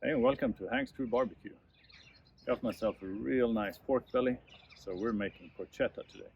Hey, and welcome to Hank's True Barbecue. Got myself a real nice pork belly, so we're making porchetta today.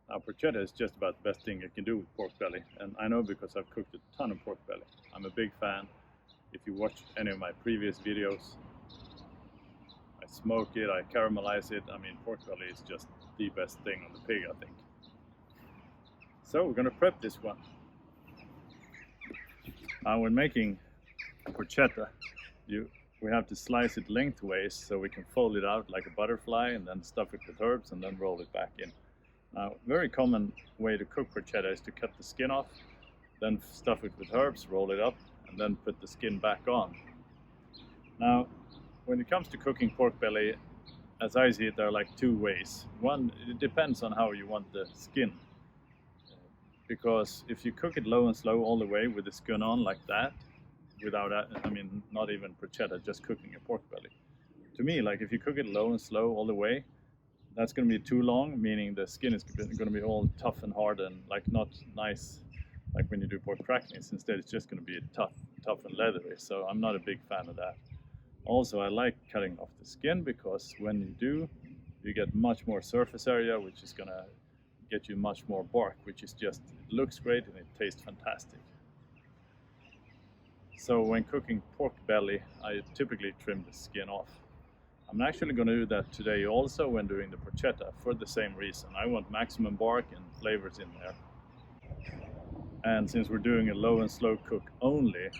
Now, porchetta is just about the best thing you can do with pork belly, and I know because I've cooked a ton of pork belly. I'm a big fan. If you watched any of my previous videos, I smoke it, I caramelize it. I mean, pork belly is just the best thing on the pig, I think. So we're gonna prep this one. Now, when making porchetta, we have to slice it lengthways so we can fold it out like a butterfly and then stuff it with herbs and then roll it back in. Now, very common way to cook porchetta is to cut the skin off, then stuff it with herbs, roll it up, and then put the skin back on. Now, when it comes to cooking pork belly, as I see it, there are like two ways. One, it depends on how you want the skin. Because if you cook it low and slow all the way with the skin on like that, without, I mean, not even porchetta, just cooking a pork belly. To me, like if you cook it low and slow all the way, that's going to be too long, meaning the skin is going to be all tough and hard and like not nice, like when you do pork crackings. Instead, it's just going to be tough and leathery. So I'm not a big fan of that. Also, I like cutting off the skin because when you do, you get much more surface area, which is going to get you much more bark, which is just, it looks great and it tastes fantastic. So when cooking pork belly, I typically trim the skin off. I'm actually going to do that today also when doing the porchetta for the same reason. I want maximum bark and flavors in there. And since we're doing a low and slow cook only,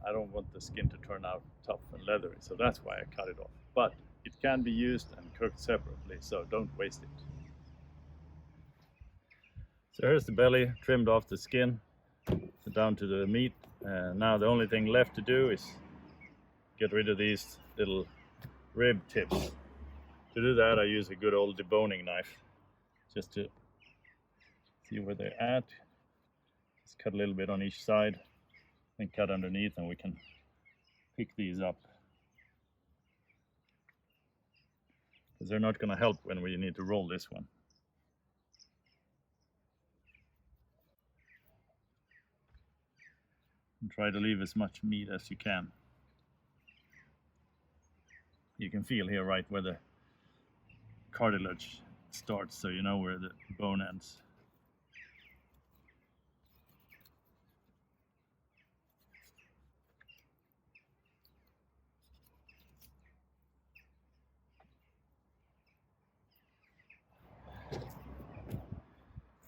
I don't want the skin to turn out tough and leathery, so that's why I cut it off. But it can be used and cooked separately, so don't waste it. So here's the belly, trimmed off the skin, so down to the meat. Now the only thing left to do is get rid of these little rib tips. To do that, I use a good old deboning knife, just to see where they're at. Just cut a little bit on each side, then cut underneath, and we can pick these up. Because they're not going to help when we need to roll this one. And try to leave as much meat as you can. You can feel here right where the cartilage starts, so you know where the bone ends.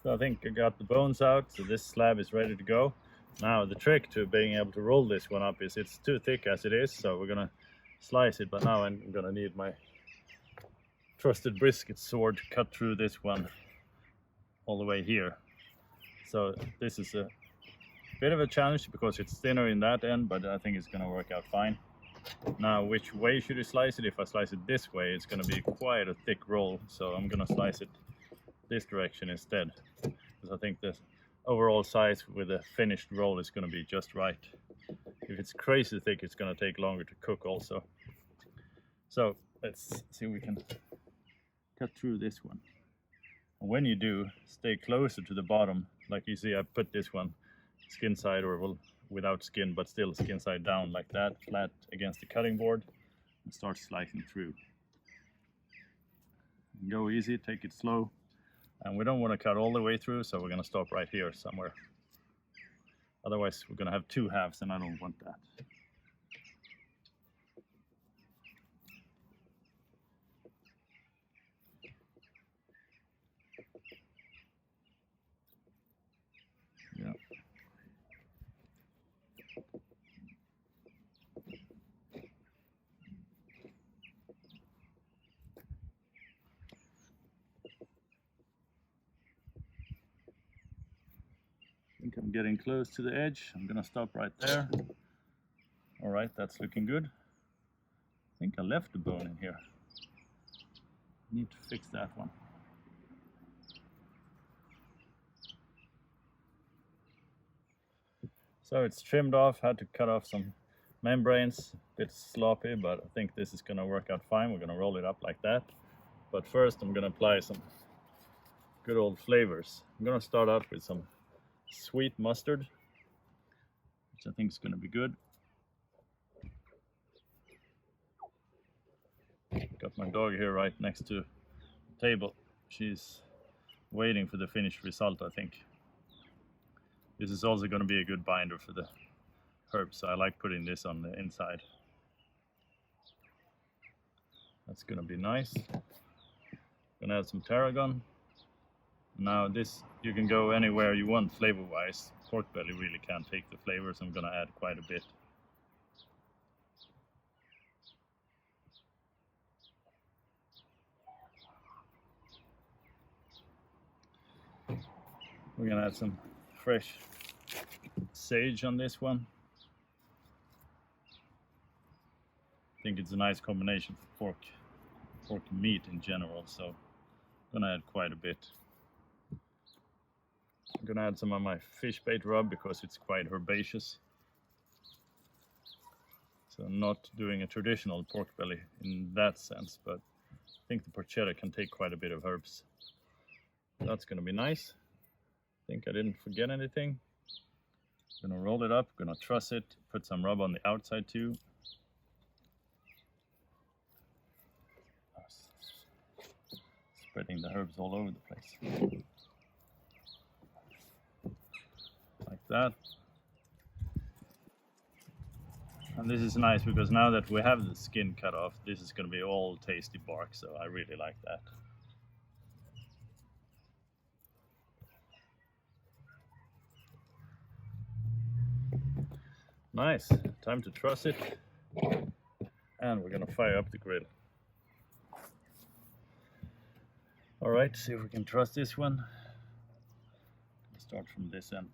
So I think I got the bones out, so this slab is ready to go. Now the trick to being able to roll this one up is it's too thick as it is, so we're gonna slice it, but now I'm gonna need my trusted brisket sword to cut through this one all the way here. So this is a bit of a challenge because it's thinner in that end, but I think it's gonna work out fine. Now, which way should you slice it? If I slice it this way, it's gonna be quite a thick roll, so I'm gonna slice it this direction instead, because I think the overall size with a finished roll is going to be just right. If it's crazy thick, it's going to take longer to cook also. So let's see if we can cut through this one. And when you do, stay closer to the bottom. Like you see, I put this one skin side, or well, without skin, but still skin side down like that, flat against the cutting board, and start slicing through. Go easy, take it slow. And we don't want to cut all the way through, so we're going to stop right here somewhere. Otherwise, we're going to have two halves, and I don't want that. Yeah. I think I'm getting close to the edge. I'm gonna stop right there. All right, that's looking good. I think I left the bone in here. Need to fix that one. So it's trimmed off, had to cut off some membranes, a bit sloppy, but I think this is gonna work out fine. We're gonna roll it up like that. But first I'm gonna apply some good old flavors. I'm gonna start out with some sweet mustard, which I think is gonna be good. Got my dog here right next to the table. She's waiting for the finished result, I think. This is also going to be a good binder for the herbs, so I like putting this on the inside. That's going to be nice. Gonna add some tarragon. Now this, you can go anywhere you want flavor-wise. Pork belly really can't take the flavor, so I'm going to add quite a bit. We're gonna add some fresh sage on this one. I think it's a nice combination for pork meat in general, so I'm gonna add quite a bit. I'm gonna add some of my fish bait rub because it's quite herbaceous. So I'm not doing a traditional pork belly in that sense, but I think the porchetta can take quite a bit of herbs. That's gonna be nice. I think I didn't forget anything. I'm gonna roll it up, gonna truss it, put some rub on the outside too. Spreading the herbs all over the place. Like that. And this is nice because now that we have the skin cut off, this is gonna be all tasty bark, so I really like that. Nice, time to truss it, and we're gonna fire up the grill. All right, see if we can truss this one. Start from this end.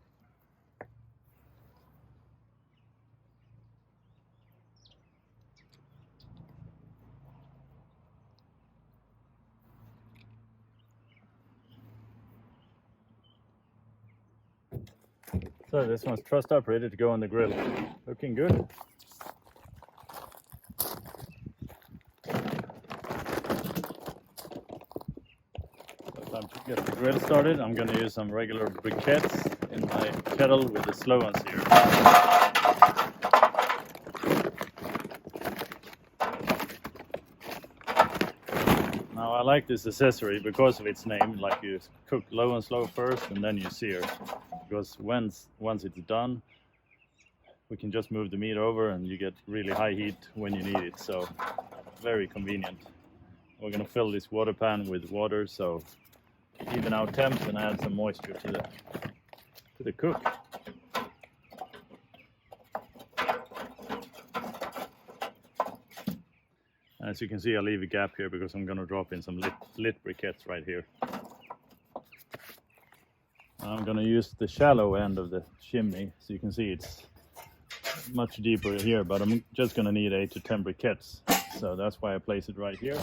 So this one's trussed up, ready to go on the grill. Looking good. So time to get the grill started. I'm going to use some regular briquettes in my kettle with the Slow N Sear. Now I like this accessory because of its name, like you cook low and slow first and then you sear. Because once it's done, we can just move the meat over and you get really high heat when you need it, so very convenient. We're going to fill this water pan with water, so even out temps and add some moisture to the cook. As you can see, I leave a gap here because I'm going to drop in some lit briquettes right here. I'm going to use the shallow end of the chimney, so you can see it's much deeper here, but I'm just going to need 8 to 10 briquettes, so that's why I place it right here.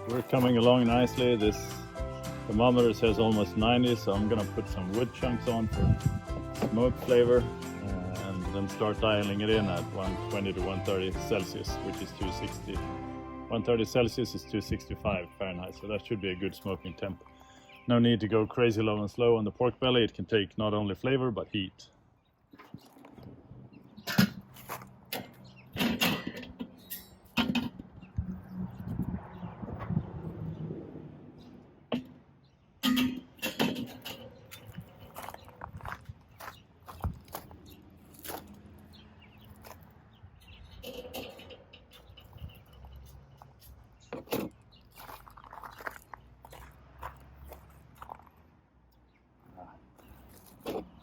We're coming along nicely. This thermometer says almost 90, so I'm gonna put some wood chunks on for smoke flavor and then start dialing it in at 120 to 130 Celsius, which is 260. 130 Celsius is 265 Fahrenheit, so that should be a good smoking temp. No need to go crazy low and slow on the pork belly. It can take not only flavor but heat.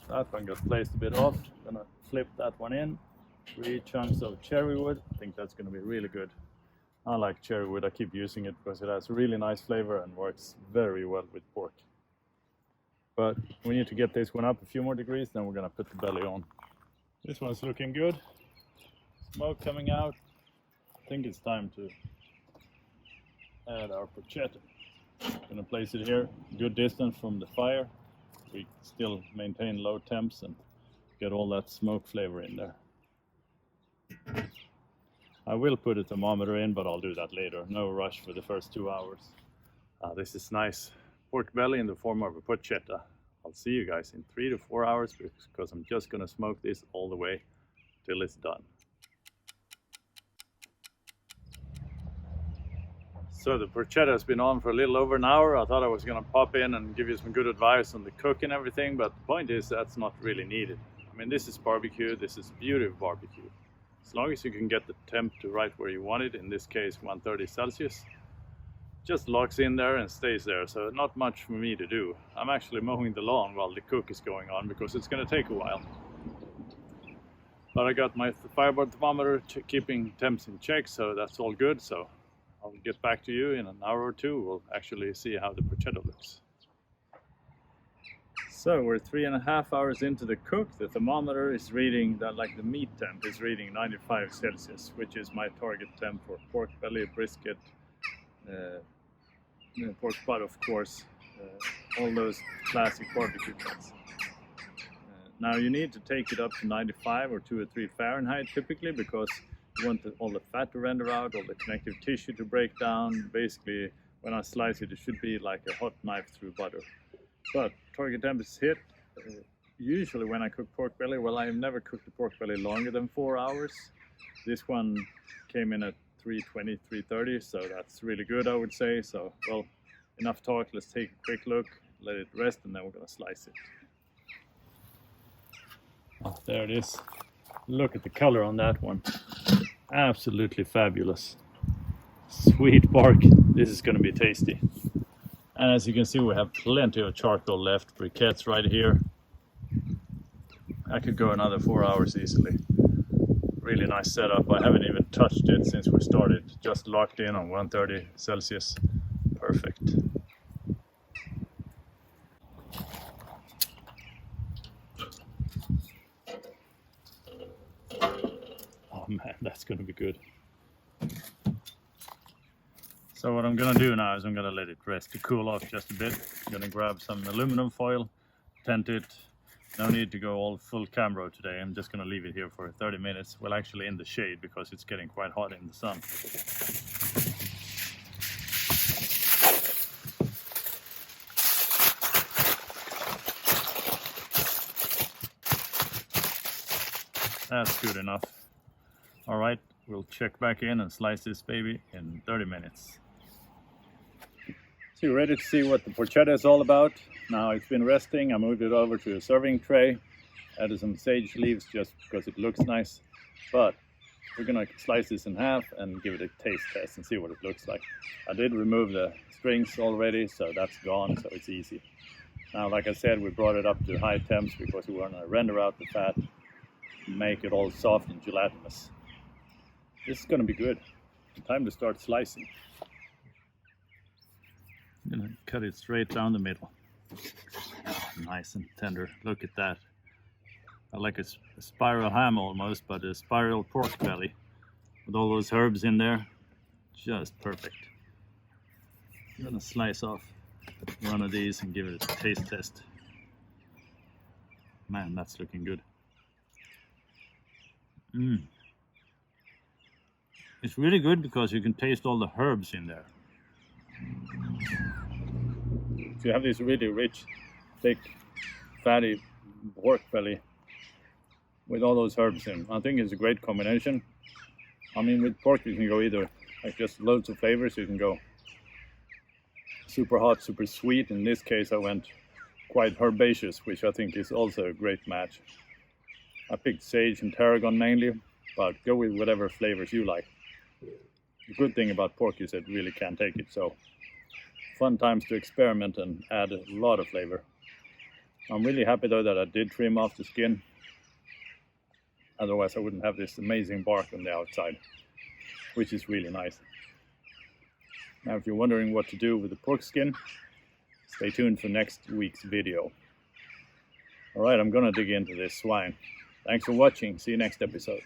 That one got placed a bit off. Gonna flip that one in. 3 chunks of cherry wood. I think that's gonna be really good. I like cherry wood. I keep using it because it has really nice flavor and works very well with pork. But we need to get this one up a few more degrees, then we're gonna put the belly on. This one's looking good. Smoke coming out. I think it's time to add our porchetta. Gonna place it here, good distance from the fire. We still maintain low temps and get all that smoke flavor in there. I will put a thermometer in, but I'll do that later. No rush for the first 2 hours. This is nice pork belly in the form of a porchetta. I'll see you guys in 3 to 4 hours because I'm just gonna smoke this all the way till it's done. So the porchetta has been on for a little over an hour. I thought I was gonna pop in and give you some good advice on the cook and everything, but the point is that's not really needed. I mean, this is barbecue, this is beauty of barbecue. As long as you can get the temp to right where you want it, in this case 130 Celsius, just locks in there and stays there, so not much for me to do. I'm actually mowing the lawn while the cook is going on because it's gonna take a while. But I got my fireboard thermometer keeping temps in check, so that's all good. So I'll get back to you in an hour or two. We'll actually see how the porchetta looks. So we're 3.5 hours into the cook. The thermometer is reading that, like the meat temp is reading 95 Celsius, which is my target temp for pork belly, brisket, pork butt, of course, all those classic barbecue temps. Now you need to take it up to 95 or 2 or 3 Fahrenheit typically, because you want all the fat to render out, all the connective tissue to break down. Basically, when I slice it, it should be like a hot knife through butter. But target temp is hit. Usually when I cook pork belly, well, I've never cooked the pork belly longer than 4 hours. This one came in at 320, 330, so that's really good, I would say. So, well, enough talk. Let's take a quick look, let it rest, and then we're gonna slice it. Oh, there it is. Look at the color on that one. Absolutely fabulous. Sweet pork. This is going to be tasty. And as you can see, we have plenty of charcoal left. Briquettes right here. I could go another 4 hours easily. Really nice setup. I haven't even touched it since we started. Just locked in on 130 Celsius. Perfect. Man, that's going to be good. So what I'm going to do now is I'm going to let it rest to cool off just a bit. I'm going to grab some aluminum foil, tent it. No need to go all full camera today. I'm just going to leave it here for 30 minutes. Well, actually in the shade because it's getting quite hot in the sun. That's good enough. All right, we'll check back in and slice this baby in 30 minutes. So you're ready to see what the porchetta is all about. Now it's been resting. I moved it over to a serving tray. Added some sage leaves just because it looks nice. But we're gonna slice this in half and give it a taste test and see what it looks like. I did remove the strings already, so that's gone, so it's easy. Now, like I said, we brought it up to high temps because we want to render out the fat, make it all soft and gelatinous. This is going to be good. Time to start slicing. I'm going to cut it straight down the middle. Nice and tender. Look at that. I like a spiral ham almost, but a spiral pork belly with all those herbs in there. Just perfect. I'm going to slice off one of these and give it a taste test. Man, that's looking good. It's really good because you can taste all the herbs in there. you have this really rich, thick, fatty pork belly with all those herbs in, I think it's a great combination. I mean, with pork you can go either like just loads of flavors. You can go super hot, super sweet. In this case I went quite herbaceous, which I think is also a great match. I picked sage and tarragon mainly, but go with whatever flavors you like. The good thing about pork is it really can take it, so fun times to experiment and add a lot of flavor. I'm really happy though that I did trim off the skin, otherwise I wouldn't have this amazing bark on the outside, which is really nice. Now if you're wondering what to do with the pork skin, stay tuned for next week's video. Alright, I'm gonna dig into this swine. Thanks for watching, see you next episode.